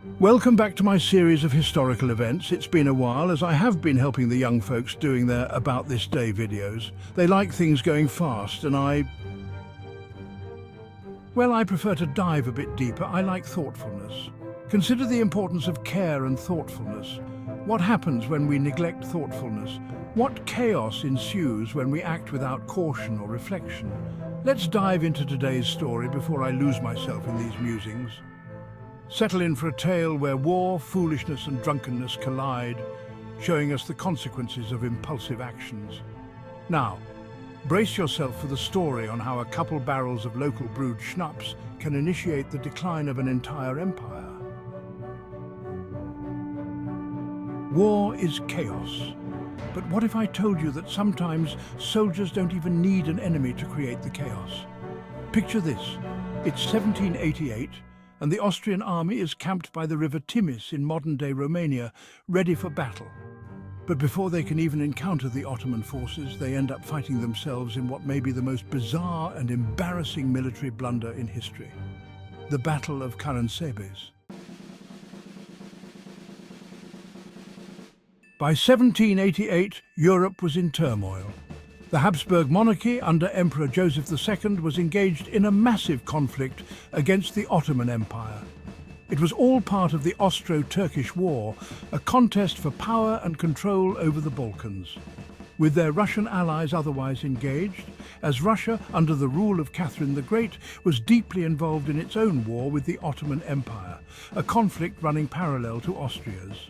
Welcome back to my series of historical events. It's been a while, as I have been helping the young folks doing their About This Day videos. They like things going fast, and I prefer to dive a bit deeper. I like thoughtfulness. Consider the importance of care and thoughtfulness. What happens when we neglect thoughtfulness? What chaos ensues when we act without caution or reflection? Let's dive into today's story before I lose myself in these musings. Settle in for a tale where war, foolishness and drunkenness collide, showing us the consequences of impulsive actions. Now, brace yourself for the story on how a couple barrels of local brewed schnapps can initiate the decline of an entire empire. War is chaos. But what if I told you that sometimes soldiers don't even need an enemy to create the chaos? Picture this. It's 1788. And the Austrian army is camped by the river Timis in modern-day Romania, ready for battle. But before they can even encounter the Ottoman forces, they end up fighting themselves in what may be the most bizarre and embarrassing military blunder in history: the Battle of Karánsebes. By 1788, Europe was in turmoil. The Habsburg Monarchy under Emperor Joseph II was engaged in a massive conflict against the Ottoman Empire. It was all part of the Austro-Turkish War, a contest for power and control over the Balkans. With their Russian allies otherwise engaged, as Russia, under the rule of Catherine the Great, was deeply involved in its own war with the Ottoman Empire, a conflict running parallel to Austria's.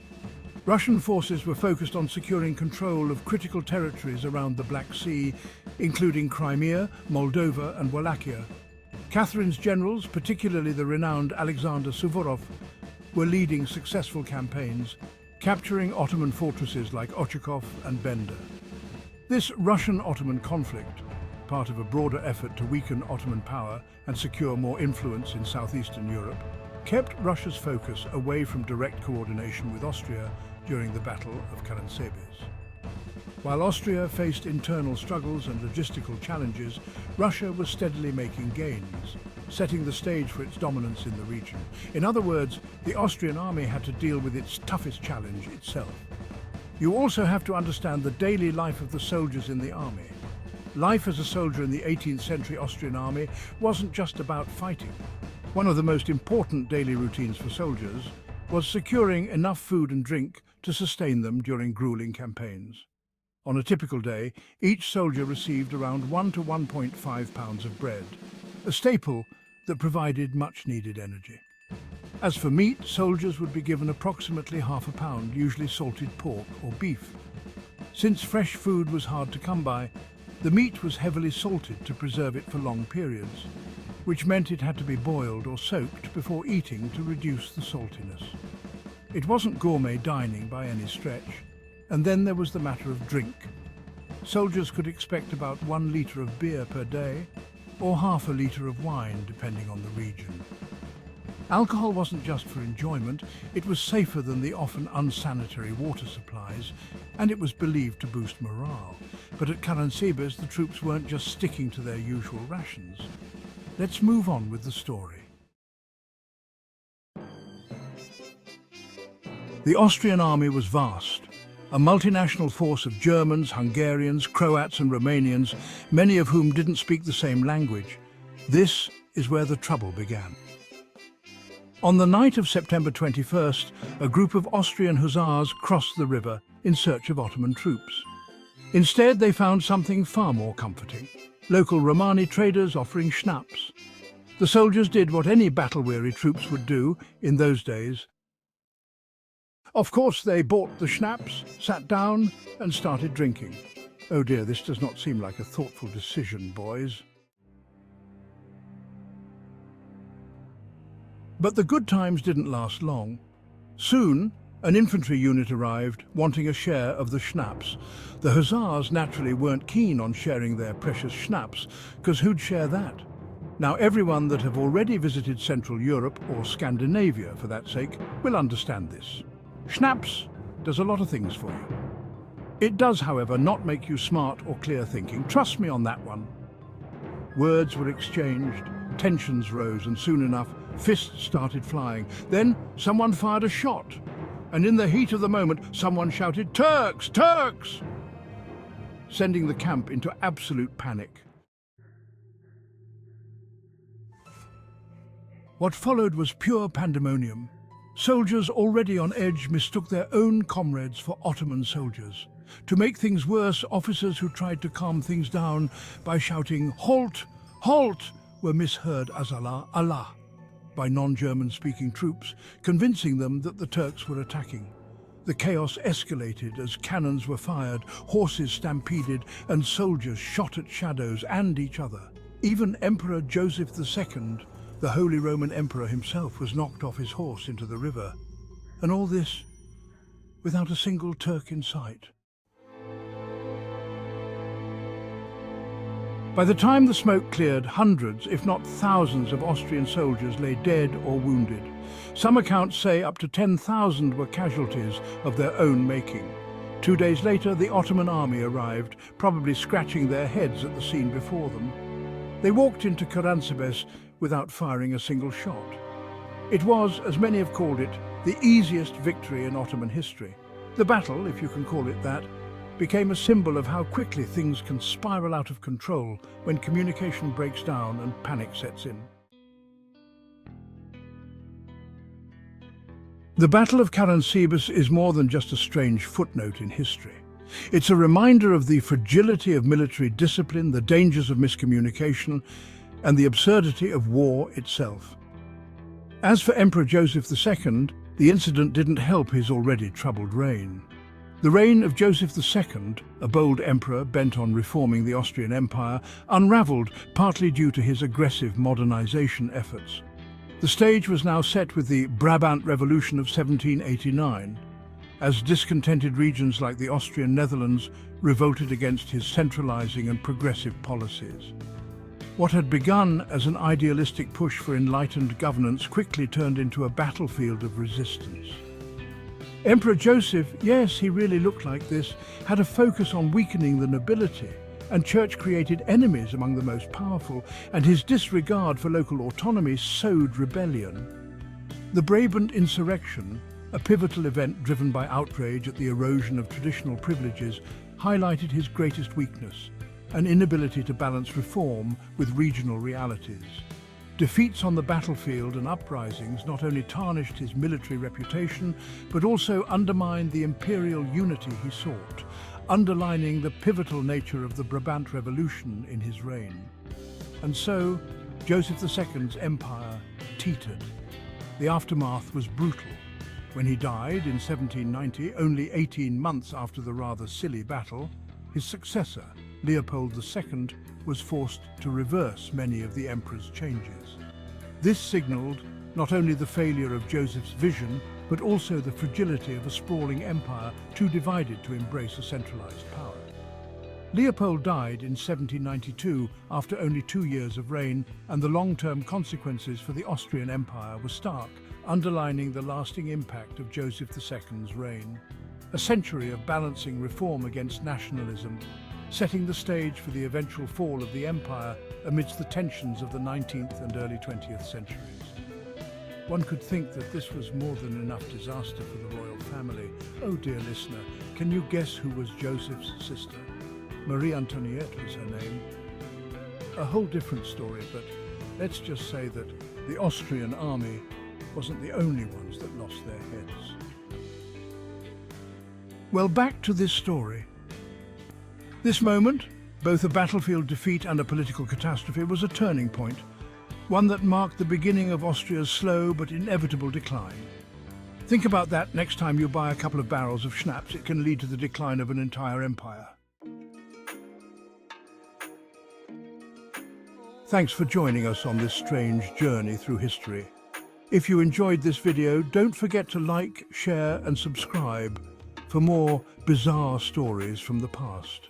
Russian forces were focused on securing control of critical territories around the Black Sea, including Crimea, Moldova and Wallachia. Catherine's generals, particularly the renowned Alexander Suvorov, were leading successful campaigns, capturing Ottoman fortresses like Ochakov and Bender. This Russian-Ottoman conflict, part of a broader effort to weaken Ottoman power and secure more influence in southeastern Europe, kept Russia's focus away from direct coordination with Austria during the Battle of Karánsebes. While Austria faced internal struggles and logistical challenges, Russia was steadily making gains, setting the stage for its dominance in the region. In other words, the Austrian army had to deal with its toughest challenge itself. You also have to understand the daily life of the soldiers in the army. Life as a soldier in the 18th century Austrian army wasn't just about fighting. One of the most important daily routines for soldiers was securing enough food and drink to sustain them during grueling campaigns. On a typical day, each soldier received around 1 to 1.5 pounds of bread, a staple that provided much-needed energy. As for meat, soldiers would be given approximately half a pound, usually salted pork or beef. Since fresh food was hard to come by, the meat was heavily salted to preserve it for long periods, which meant it had to be boiled or soaked before eating to reduce the saltiness. It wasn't gourmet dining by any stretch. And then there was the matter of drink. Soldiers could expect about 1 litre of beer per day, or half a litre of wine, depending on the region. Alcohol wasn't just for enjoyment, it was safer than the often unsanitary water supplies, and it was believed to boost morale. But at Karánsebes, the troops weren't just sticking to their usual rations. Let's move on with the story. The Austrian army was vast, a multinational force of Germans, Hungarians, Croats and Romanians, many of whom didn't speak the same language. This is where the trouble began. On the night of September 21st, a group of Austrian hussars crossed the river in search of Ottoman troops. Instead, they found something far more comforting: local Romani traders offering schnapps. The soldiers did what any battle-weary troops would do in those days. Of course, they bought the schnapps, sat down and started drinking. Oh dear, this does not seem like a thoughtful decision, boys. But the good times didn't last long. Soon, an infantry unit arrived, wanting a share of the schnapps. The hussars naturally weren't keen on sharing their precious schnapps, because who'd share that? Now, everyone that have already visited Central Europe, or Scandinavia for that sake, will understand this. Schnapps does a lot of things for you. It does, however, not make you smart or clear thinking. Trust me on that one. Words were exchanged, tensions rose, and soon enough, Fists started flying. Then someone fired a shot. And in the heat of the moment, someone shouted, "Turks! Turks!" sending the camp into absolute panic. What followed was pure pandemonium. Soldiers already on edge mistook their own comrades for Ottoman soldiers. To make things worse, officers who tried to calm things down by shouting, "Halt! Halt!" were misheard as "Allah, Allah" by non-German-speaking troops, convincing them that the Turks were attacking. The chaos escalated as cannons were fired, horses stampeded, and soldiers shot at shadows and each other. Even Emperor Joseph II, the Holy Roman Emperor himself, was knocked off his horse into the river. And all this without a single Turk in sight. By the time the smoke cleared, hundreds, if not thousands, of Austrian soldiers lay dead or wounded. Some accounts say up to 10,000 were casualties of their own making. 2 days later, the Ottoman army arrived, probably scratching their heads at the scene before them. They walked into Karánsebes without firing a single shot. It was, as many have called it, the easiest victory in Ottoman history. The battle, if you can call it that, became a symbol of how quickly things can spiral out of control when communication breaks down and panic sets in. The Battle of Karánsebes is more than just a strange footnote in history. It's a reminder of the fragility of military discipline, the dangers of miscommunication, and the absurdity of war itself. As for Emperor Joseph II, the incident didn't help his already troubled reign. The reign of Joseph II, a bold emperor bent on reforming the Austrian Empire, unravelled partly due to his aggressive modernization efforts. The stage was now set with the Brabant Revolution of 1789, as discontented regions like the Austrian Netherlands revolted against his centralizing and progressive policies. What had begun as an idealistic push for enlightened governance quickly turned into a battlefield of resistance. Emperor Joseph, yes, he really looked like this, had a focus on weakening the nobility, and church-created enemies among the most powerful, and his disregard for local autonomy sowed rebellion. The Brabant insurrection, a pivotal event driven by outrage at the erosion of traditional privileges, highlighted his greatest weakness, an inability to balance reform with regional realities. Defeats on the battlefield and uprisings not only tarnished his military reputation, but also undermined the imperial unity he sought, underlining the pivotal nature of the Brabant Revolution in his reign. And so, Joseph II's empire teetered. The aftermath was brutal. When he died in 1790, only 18 months after the rather silly battle, his successor, Leopold II, was forced to reverse many of the emperor's changes. This signaled not only the failure of Joseph's vision, but also the fragility of a sprawling empire too divided to embrace a centralized power. Leopold died in 1792 after only 2 years of reign, and the long-term consequences for the Austrian Empire were stark, underlining the lasting impact of Joseph II's reign. A century of balancing reform against nationalism, setting the stage for the eventual fall of the empire amidst the tensions of the 19th and early 20th centuries. One could think that this was more than enough disaster for the royal family. Oh dear listener, can you guess who was Joseph's sister? Marie Antoinette was her name. A whole different story, but let's just say that the Austrian army wasn't the only ones that lost their heads. Well, back to this story. This moment, both a battlefield defeat and a political catastrophe, was a turning point, one that marked the beginning of Austria's slow but inevitable decline. Think about that next time you buy a couple of barrels of schnapps. It can lead to the decline of an entire empire. Thanks for joining us on this strange journey through history. If you enjoyed this video, don't forget to like, share and subscribe for more bizarre stories from the past.